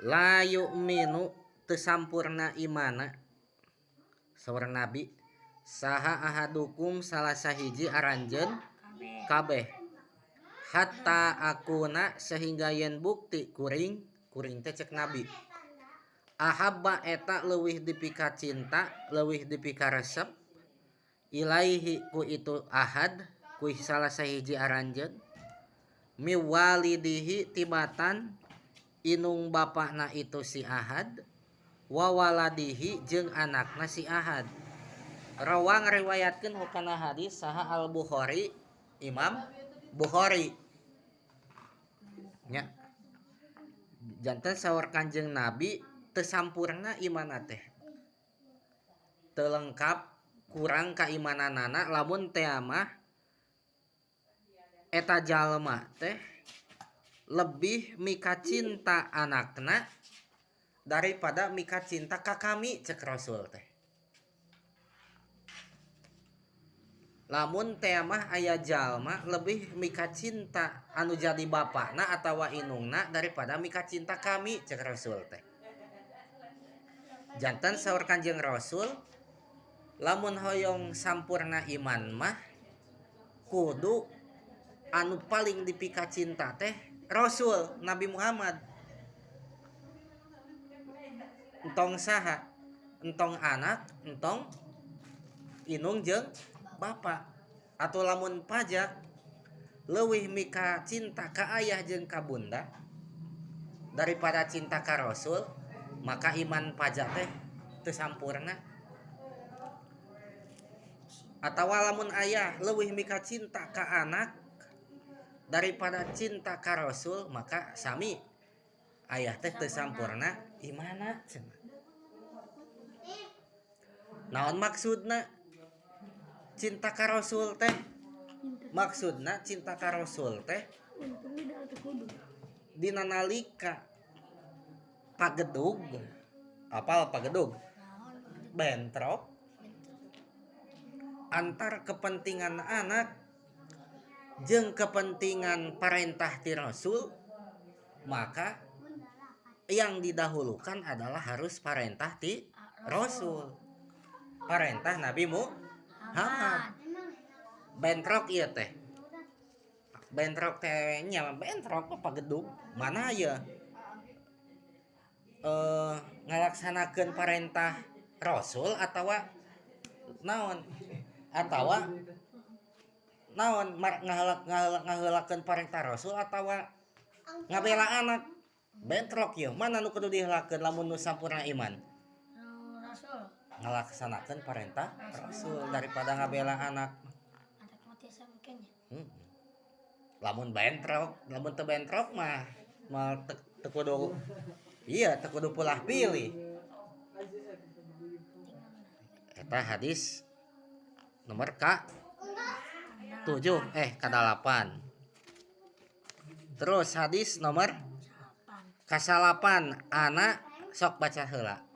La yu'minu teu sampurna imana saurang nabi saha ahadukum salah sahiji aranjeun kabeh hatta akuna sehingga yen bukti kuring teh cek nabi ahabba eta leuwih dipika cinta leuwih dipika resep ilaihi ku itu ahad ku salah sahiji aranjeun miwalidihi tibatan inung bapakna itu si ahad wa waladihi jeung anakna si ahad. Rawang riwayatkeun hukana hadis saha al Bukhari Imam Bukhari nya janten saur Kanjeng Nabi teu sampurna imanna teh teu lengkap kurang kaimananana lamun teh mah eta jalma teh lebih mika cinta anakna daripada mika cinta ka kami cek Rasul teh. Lamun teh mah aya jalma lebih mika cinta anu jadi bapakna atawa inungna daripada mika cinta kami cek Rasul teh. Janten saur Kanjeng Rasul lamun hoyong sampurna iman mah kudu anu paling dipika cinta teh Rasul Nabi Muhammad. Entong saha? Entong anak, entong inung jeung bapak. Atau lamun pajak leuwih mika cinta ka ayah jeung ka bunda daripada cinta ka Rasul, maka iman pajak teh teu sampurna. Atawa lamun ayah leuwih mika cinta ka anak daripada cinta ka Rasul, maka sami ayah teh teu sampurna imanna cenah. Naon maksudna cinta ka Rasul teh? Maksudna cinta ka Rasul teh dina nalika pagedug, apal pagedug? Bentrok antar kepentingan anak jeung kepentingan perintah ti Rasul, maka yang didahulukan adalah harus perintah ti Rasul, perintah Nabi Muhammad. Bentrok ieu teh, bentrok teh nya bentrok apa gedug mana ya ngalaksanakeun perintah Rasul atawa naon ngaheulakeun perintah Rasul atawa ngabela anak. Bentrok ieu mana nu kudu diheulakeun lamun nu sampurna iman? Rasul. Ngalaksanakeun perintah Rasul daripada ngabela anak. Anak mati samkeun nya. Lamun bentrok, lamun teu bentrok mah teu kudu teu kudu pulah pilih. Eta hadis nomor ka-7 ka-8. Terus hadis nomor ka-8 anak sok baca heula.